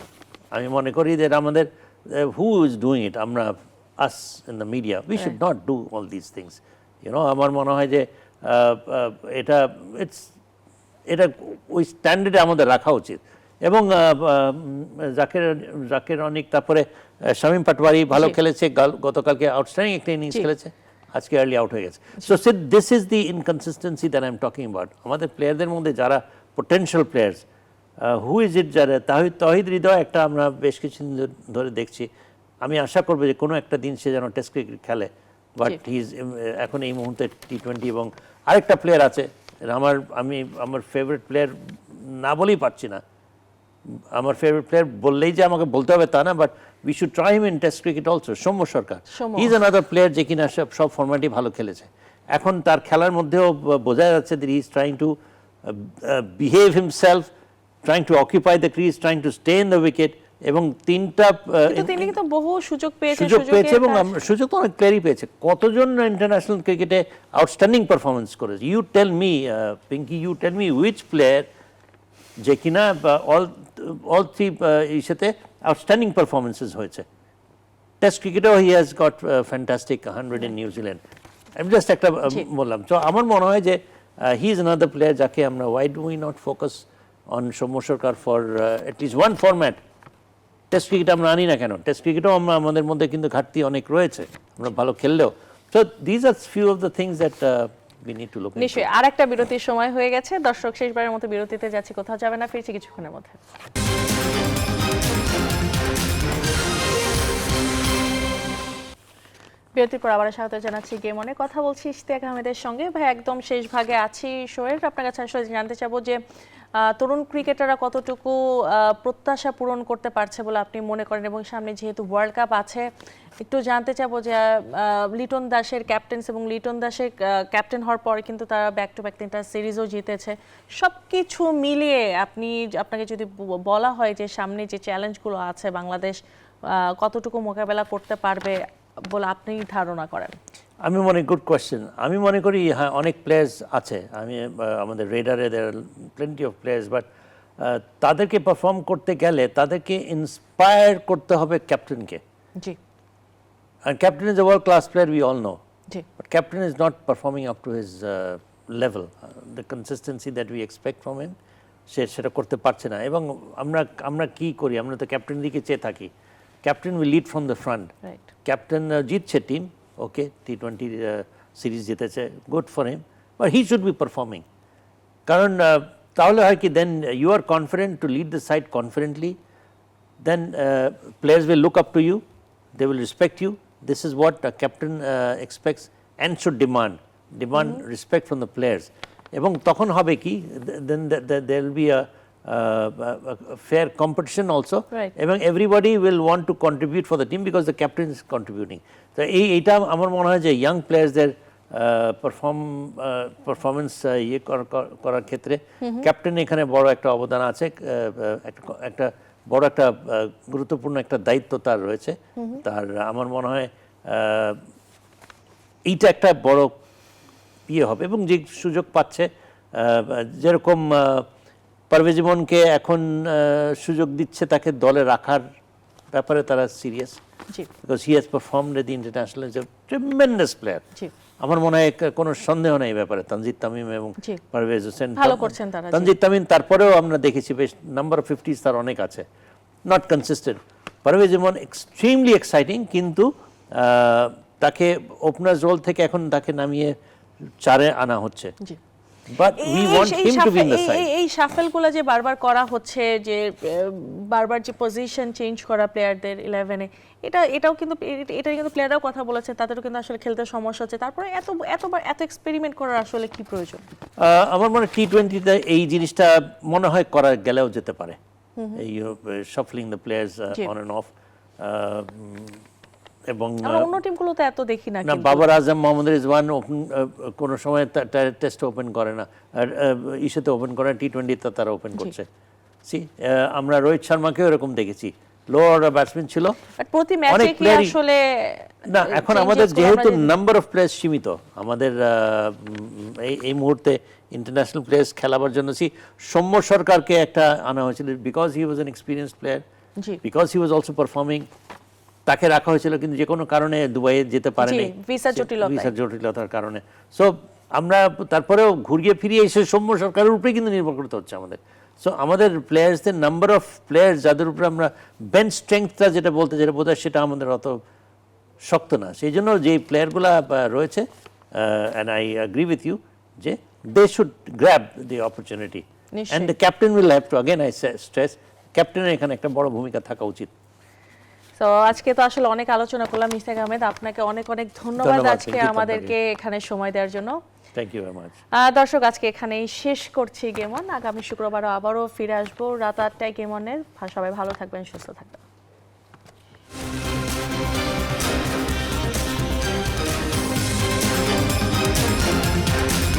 আমি মনে করি যে আমাদের হু ইজ ডুইং ইট, আমরা us in the media, we should not do all this things, আমার মনে হয় যে এটা ওই স্ট্যান্ডার্ডে আমাদের রাখা উচিত। এবং জাকের অনেক, তারপরে শামীম পাটোয়ারি ভালো খেলেছে, গতকালকে আউটস্ট্যান্ডিং একটা ইনিংস খেলেছে, আজকে আর্লি আউট হয়ে গেছে। So this is the inconsistency that I am talking about. আমাদের প্লেয়ারদের মধ্যে যারা potential players, who is it, যারা তহিদ হৃদয় একটা আমরা বেশ কিছুদিন ধরে দেখছি, আমি আশা করবো যে কোনো একটা দিন সে যেন টেস্ট ক্রিকেট খেলে, বাট হি ইজ এখন এই মুহূর্তে টি20। এবং আরেকটা প্লেয়ার আছে আমার ফেভারিট প্লেয়ার না বলেই পারছি না, আমার ফেভারিট প্লেয়ার বললেই যে আমাকে বলতে হবে তা না, but we should try him in test cricket also, Soumya Sarkar. He is another player যে কিনা সব ফরম্যাটই ভালো খেলেছে। এখন তার খেলার মধ্যেও বোঝা যাচ্ছে that he is trying to behave himself, trying to occupy the crease, trying to stay in the wicket. এবং 3টা তিনি কিন্তু বহু সুযোগ পেয়েছে, এবং সুযোগ তো অনেক প্লেয়ারই পেয়েছে। কতজন ইন্টারন্যাশনাল ক্রিকেটে আউটস্ট্যান্ডিং পারফরমেন্স করেছে? You tell me Pinky, you tell me which player যে কিনা অল থ্রি ইসেতে আউটস্ট্যান্ডিং পারফরমেন্সেস হয়েছে। টেস্ট ক্রিকেটেও he has got fantastic 100 in New Zealand. আমি জাস্ট একটা বললাম। তো আমার মনে হয় যে হি ইজ অ্যানাদার প্লেয়ার যাকে আমরা, why do we not focus on Soumya Sarkar for at least one format. Test cricket আমরা আনি না কেন? টেস্ট ক্রিকেটেও আমাদের মধ্যে কিন্তু ঘাটতি অনেক রয়েছে, আমরা ভালো খেললেও। So these are few of the things that we need to look into. নিশ্চয়ই। আর একটা বিরতির সময় হয়ে গেছে দর্শক, শেষবারের মতো বিরতিতে যাচ্ছি, কোথাও যাবে না, ফিরছি কিছুক্ষণের মধ্যে। বিরতির পর আবার স্বাগত জানাচ্ছি গেম অনে। কথা বলছি ইশতিয়াক আহমেদের সঙ্গে। ভাই, একদম শেষ ভাগে আছি শোয়ের, আপনার কাছে আসলে জানতে চাবো যে তরুণ ক্রিকেটাররা কতটুকু প্রত্যাশা পূরণ করতে পারছে বলে আপনি মনে করেন, এবং সামনে যেহেতু ওয়ার্ল্ড কাপ আছে, একটু জানতে চাবো যে লিটন দাসের ক্যাপ্টেন্স, এবং লিটন দাসের ক্যাপ্টেন হওয়ার পরে কিন্তু তারা ব্যাক টু ব্যাক 3টা সিরিজও জিতেছে। সব কিছু মিলিয়ে আপনাকে যদি বলা হয় যে সামনে যে চ্যালেঞ্জগুলো আছে বাংলাদেশ কতটুকু মোকাবেলা করতে পারবে বলে আপনি ধারণা করেন? আমি মনে, গুড কোয়েশ্চেন। আমি মনে করি হ্যাঁ, অনেক প্লেয়ার্স আছে, আমাদের রেডারে দেয়ার প্লেন্টি অফ প্লেয়ার্স, বাট তাদেরকে পারফর্ম করতে গেলে তাদেরকে ইন্সপায়ার করতে হবে ক্যাপ্টেনকে। জি। And captain is a world class player, we all know. G. But captain is not performing up to his level. The consistency that we expect from him, সেটা করতে পারছে না। এবং আমরা কি করি? আমরা তো ক্যাপ্টেন দিকে চেয়ে থাকি। Captain will lead from the front. Captain জিতছে টিম, ওকে, টি20 সিরিজ জিতেছে, good for him, but he should be performing. কারণ তাহলে হয় কি, then you are confident to lead the side confidently, then players will look up to you, they will respect you. This is what a captain expects and should demand respect from the players. এবং তখন হবে কি, then there will be a fair competition also, এবং everybody will want to contribute for the team because the captain is contributing. তো এইটা আমার মনে হয় যে ইয়াং প্লেয়ার্সদের পারফরমেন্স ইয়ে করার ক্ষেত্রে ক্যাপ্টেন এখানে বড় একটা অবদান আছে, একটা বড় একটা গুরুত্বপূর্ণ একটা দায়িত্ব তার রয়েছে। তার আমার মনে হয় এইটা একটা বড় ইয়ে হবে, এবং যে সুযোগ পাচ্ছে যেরকম পারভেজ ইমনকে এখন সুযোগ দিচ্ছে তাকে দলে রাখার ব্যাপারে তারা সিরিয়াস, জি because he has performed at the international, is a tremendous player. জি আমার মনে হয় কোনো সন্দেহ নেই ব্যাপারে। তানজিদ তামিম এবং জি। পারভেজ হোসেন ভালো করছেন তারা, জি। তানজিদ তামিম তারপরেও আমরা দেখেছি বেশ নাম্বার অফ 50s তার অনেক আছে, not consistent. Parvez Emon extremely exciting, কিন্তু তাকে ওপেনার্স রোল থেকে এখন তাকে নামিয়ে 4-এ আনা হচ্ছে, জি। But we want him to be in the side. এই শাফেলগুলো যে বারবার করা হচ্ছে, যে বারবার যে পজিশন চেঞ্জ করা প্লেয়ারদের 11-এ, এটাও কিন্তু প্লেয়াররাও কথা বলেছে, তাদেরও কিন্তু আসলে খেলতে সমস্যা হচ্ছে। তারপরে এত এক্সপেরিমেন্ট করার আসলে কি প্রয়োজন? আমার মনে হয় টি-20তে এই জিনিসটা মনে হয় করা গেলেও যেতে পারে, এই shuffling the players on end of. এবং আমরা অন্য টিমগুলোতে এত দেখি না না, বাবর আজম, মোহাম্মদ রিজওয়ান কোনো সময় টেস্ট ওপেন করে না, আর ইস্যুতে ওপেন করে, টি-20তে তারা ওপেন করছে। আমরা রোহিত শর্মাকেও এরকম দেখেছি, লো অর্ডার ব্যাটসম্যান ছিল। প্রতি ম্যাচে কি আসলে না, এখন আমাদের যেহেতু নাম্বার অফ প্লেয়ার্স সীমিত, আমাদের এই মুহূর্তে ইন্টারন্যাশনাল প্লেয়ার্স খেলাবার জন্য সৌম্য সরকারকে একটা আনা হয়েছিল, because he was an experience player, because he was also performing. তাকে রাখা হয়েছিল, কিন্তু যে কোনো কারণে দুবাইয়ে যেতে পারেনি, ভিসা জটিলতার কারণে। সো আমরা তারপরেও ঘুরিয়ে ফিরিয়ে এসে সৌম্য সরকারের উপরে কিন্তু নির্ভর করতে হচ্ছে আমাদের। সো আমাদের প্লেয়ার্সদের নাম্বার অফ প্লেয়ার্স যাদের উপরে আমরা বেঞ্চ স্ট্রেংথটা যেটা বোধ হয় সেটা আমাদের অত শক্ত না। সেই জন্য যে প্লেয়ারগুলো রয়েছে, and I agree with you, যে they should grab the opportunity, and the captain will have to, again I stress, ক্যাপ্টেনের এখানে একটা বড় ভূমিকা থাকা উচিত। তো আজকে তো আসলে অনেক আলোচনা করলাম। ইশতিয়াক আহমেদ, আপনাকে অনেক ধন্যবাদ আজকে আমাদেরকে এখানে সময় দেওয়ার জন্য। Thank you very much. দর্শক, আজকে এখানেই শেষ করছি গেম অন। আগামী শুক্রবার আবারও ফিরে আসবো রাত 8টায় গেম অনের। সবাই ভালো থাকবেন, সুস্থ থাকবেন।